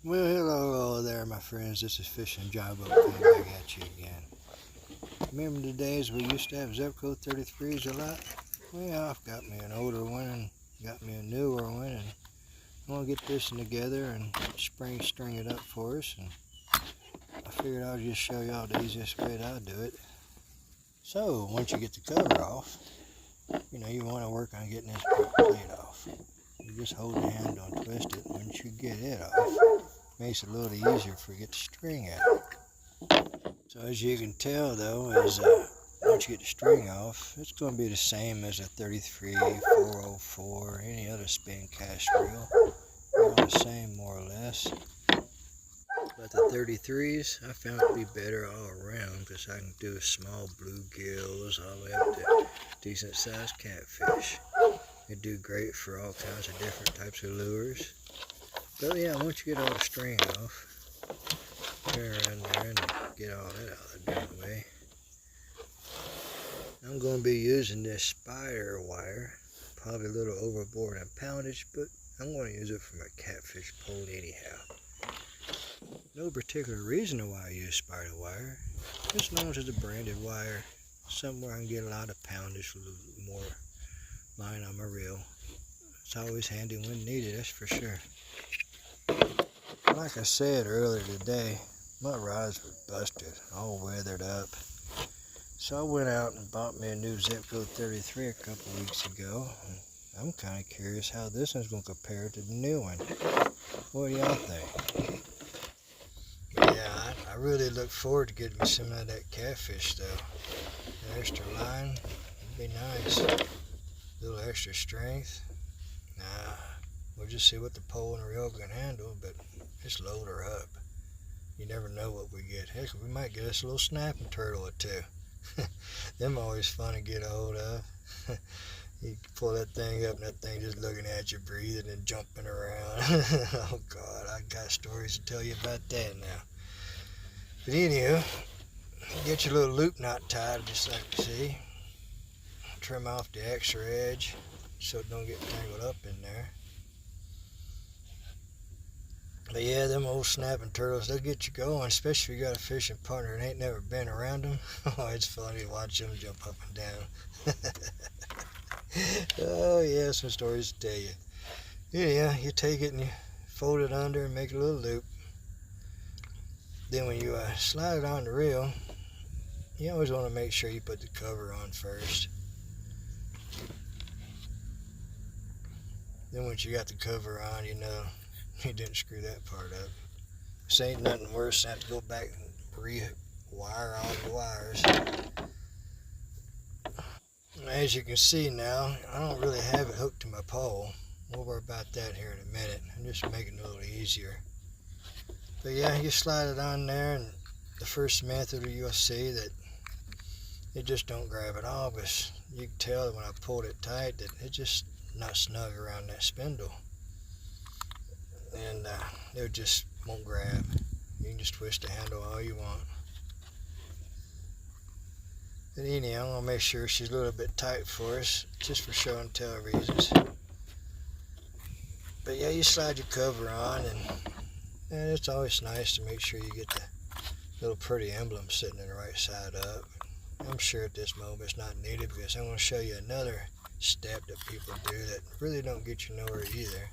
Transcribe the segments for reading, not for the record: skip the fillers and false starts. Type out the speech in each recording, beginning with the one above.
Well, hello there, my friends. This is Fishing Jawbo coming back at you again. Remember the days we used to have zip code 33s a lot? Well, I've got me an older one and got me a newer one, and I want to get this one together and string it up for us. And I figured I'll just show y'all the easiest way that I do it. So, once you get the cover off, you want to work on getting this plate off. You just hold the handle and twist it. Once you get it off, it makes it a little easier for you to get the string out. So as you can tell though, once you get the string off, it's going to be the same as a 33, 404, any other Spincast reel. They're all the same more or less. But the 33s, I found to be better all around because I can do small bluegills all the way up to decent sized catfish. They do great for all kinds of different types of lures. But yeah, once you get all the string off, turn around there and get all that out of the damn way. I'm going to be using this spider wire, probably a little overboard in poundage, but I'm going to use it for my catfish pole anyhow. No particular reason why I use spider wire, just as long as it's a branded wire, somewhere I can get a lot of poundage, a little more line on my reel. It's always handy when needed, that's for sure. Like I said earlier today, my rods were busted, all weathered up. So I went out and bought me a new Zip Code 33 a couple weeks ago. I'm kind of curious how this one's going to compare to the new one. What do y'all think? Yeah, I really look forward to getting me some of that catfish though. An extra line would be nice. A little extra strength. We'll just see what the pole and reel can handle, but just load her up. You never know what we get. Heck, we might get us a little snapping turtle or two. Them always fun to get a hold of. You pull that thing up and that thing just looking at you, breathing and jumping around. Oh God, I got stories to tell you about that now. But anywho, get your little loop knot tied just like you see. Trim off the extra edge so it don't get tangled up in there. But yeah, them old snapping turtles, they'll get you going, especially if you got a fishing partner and ain't never been around them. Oh, it's funny to watch them jump up and down. Oh yeah, some stories to tell you. Yeah, you take it and you fold it under and make a little loop. Then when you slide it on the reel, you always want to make sure you put the cover on first. Then once you got the cover on, you know you didn't screw that part up. This ain't nothing worse than have to go back and rewire all the wires. As you can see now, I don't really have it hooked to my pole. We'll worry about that here in a minute. I'm just making it a little easier. But yeah, you slide it on there, and the first method you'll see that it just don't grab at all, but you can tell that when I pulled it tight that it just not snug around that spindle. And it just won't grab. You can just twist the handle all you want. But anyhow, I'm going to make sure she's a little bit tight for us, just for show and tell reasons. But yeah, you slide your cover on, and it's always nice to make sure you get the little pretty emblem sitting in the right side up. I'm sure at this moment it's not needed because I'm going to show you another step that people do that really don't get you nowhere either.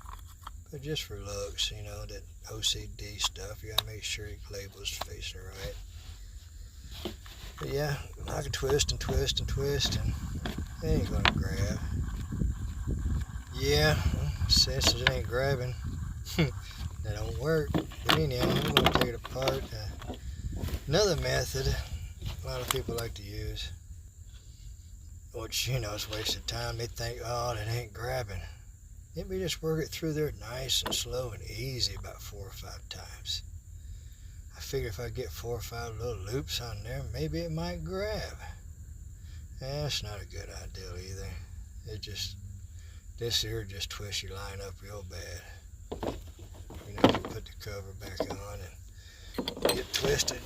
But just for looks, that OCD stuff, you got to make sure your label's facing right. But yeah, I can twist and twist and twist, and it ain't going to grab. Yeah, since it ain't grabbing, that don't work. But anyhow, I'm going to take it apart. Another method a lot of people like to use, which, is a waste of time. They think, oh, that ain't grabbing. Let me just work it through there nice and slow and easy about 4 or 5 times. I figure if I get 4 or 5 little loops on there, maybe it might grab. That's not a good idea either. This here just twists your line up real bad. You put the cover back on and get twisted.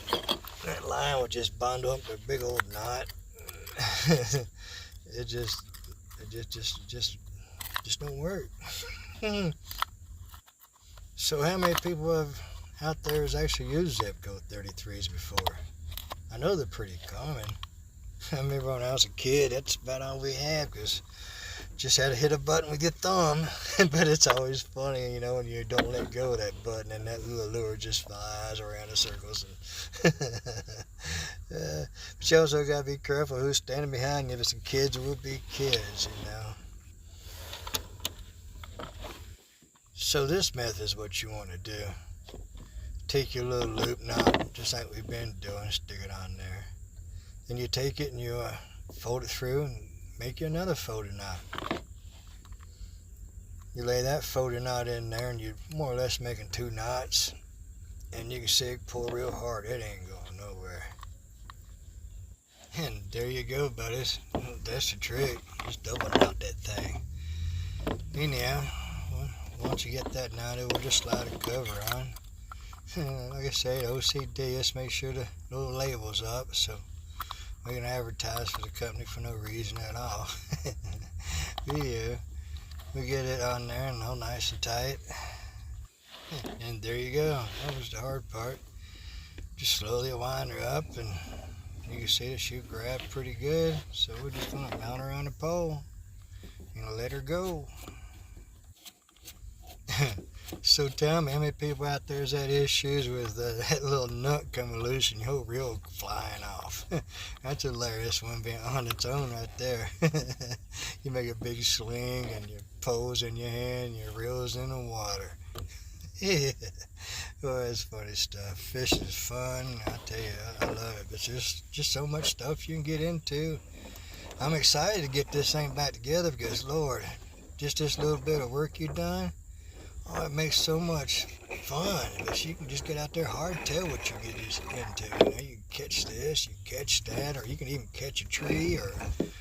That line will just bundle up to a big old knot. It just don't work. So how many people have out there has actually used Zebco 33s before. I know they're pretty common. I remember when I was a kid, that's about all we had, because just had to hit a button with your thumb. But it's always funny, when you don't let go of that button and that little lure just flies around in circles. But you also got to be careful who's standing behind you. If it's some kids, it will be kids. So this method is what you want to do. Take your little loop knot, just like we've been doing, stick it on there. Then you take it and you fold it through and make you another folded knot. You lay that folded knot in there and you're more or less making 2 knots. And you can see it pull real hard. It ain't going nowhere. And there you go, buddies. That's the trick. Just double knot that thing. Anyhow, once you get that knotted, we'll just slide a cover on. Like I said, OCD, let's make sure the little label's up so we can advertise for the company for no reason at all. Yeah, we get it on there and all nice and tight. And there you go. That was the hard part. Just slowly wind her up, and you can see the shoe grab pretty good. So we're just going to mount her on the pole and let her go. So tell me, how many people out there has had issues with that little nut coming loose and your whole reel flying off? That's hilarious, one being on its own right there. You make a big sling and your pole's in your hand, your reel's in the water. Yeah. Well, it's funny stuff. Fishing is fun. I tell you, I love it. But there's just so much stuff you can get into. I'm excited to get this thing back together because, Lord, just this little bit of work you've done, it makes so much fun. But you can just get out there, hard to tell what you get into. You can catch this, you can catch that, or you can even catch a tree or a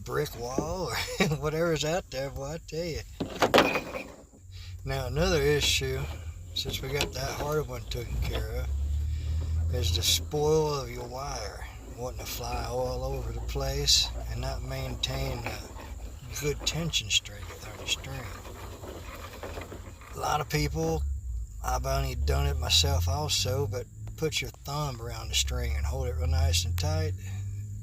brick wall or whatever's out there. Boy, I tell you. Now, another issue, since we got that hard one taken care of, is the spoil of your wire. Wanting to fly all over the place and not maintain a good tension strength on your string. A lot of people, I've only done it myself also, but put your thumb around the string and hold it real nice and tight.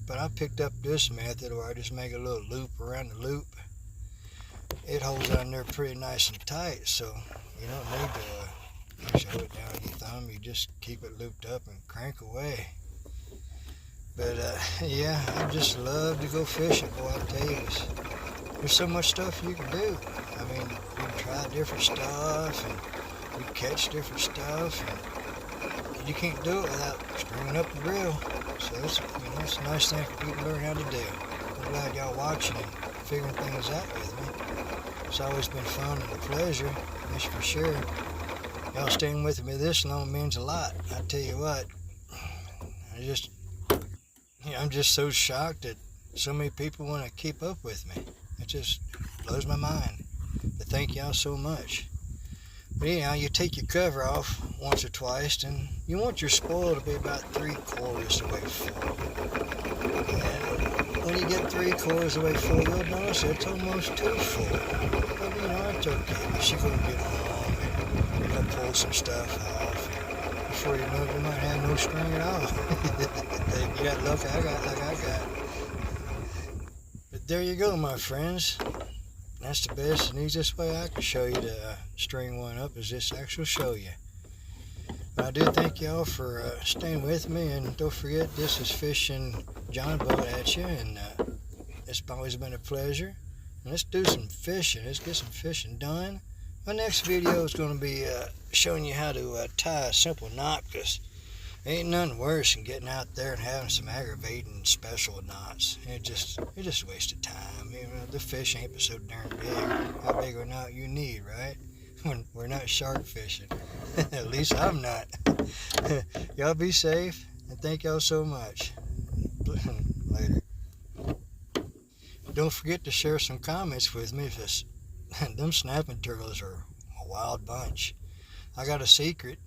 But I picked up this method where I just make a little loop around the loop. It holds on there pretty nice and tight, so you don't need to actually hold it down with your thumb. You just keep it looped up and crank away. But yeah, I just love to go fishing, boy, I tell you. There's so much stuff you can do. I mean, you can try different stuff and you catch different stuff, and you can't do it without stringing up the reel. So it's a nice thing for people to learn how to do. I'm glad y'all watching and figuring things out with me. It's always been fun and a pleasure, that's for sure. Y'all staying with me this long means a lot. I tell you what, I'm just so shocked that so many people want to keep up with me. It just blows my mind. But thank y'all so much. But anyhow, you take your cover off once or twice, and you want your spoil to be about 3/4 the way full. And when you get 3/4 the way full, you'll notice it's almost too full. But it's okay, because you're going to get home and you're going to pull some stuff off. And before you know it, you might have no string at all. You got luck like I got. But there you go, my friends. That's the best and easiest way I can show you to string one up, is just actually show you. But I do thank y'all for staying with me, and don't forget, this is Fishing John Boat at you, and it's always been a pleasure. And let's do some fishing. Let's get some fishing done. My next video is going to be showing you how to tie a simple knot, because ain't nothing worse than getting out there and having some aggravating special knots. It's just a waste of time. The fish ain't so darn big. How big a knot you need, right? When we're not shark fishing. At least I'm not. Y'all be safe, and thank y'all so much. Later. Don't forget to share some comments with me, if them snapping turtles are a wild bunch. I got a secret.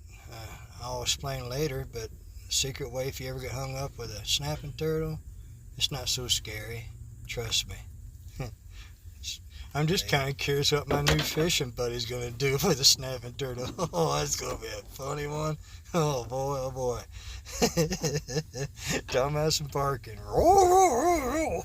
I'll explain later, but secret way if you ever get hung up with a snapping turtle, it's not so scary. Trust me. I'm just kind of curious what my new fishing buddy's going to do with a snapping turtle. Oh, that's going to be a funny one. Oh, boy, oh, boy. Dumbass and barking. Roll, roll, roll, roll.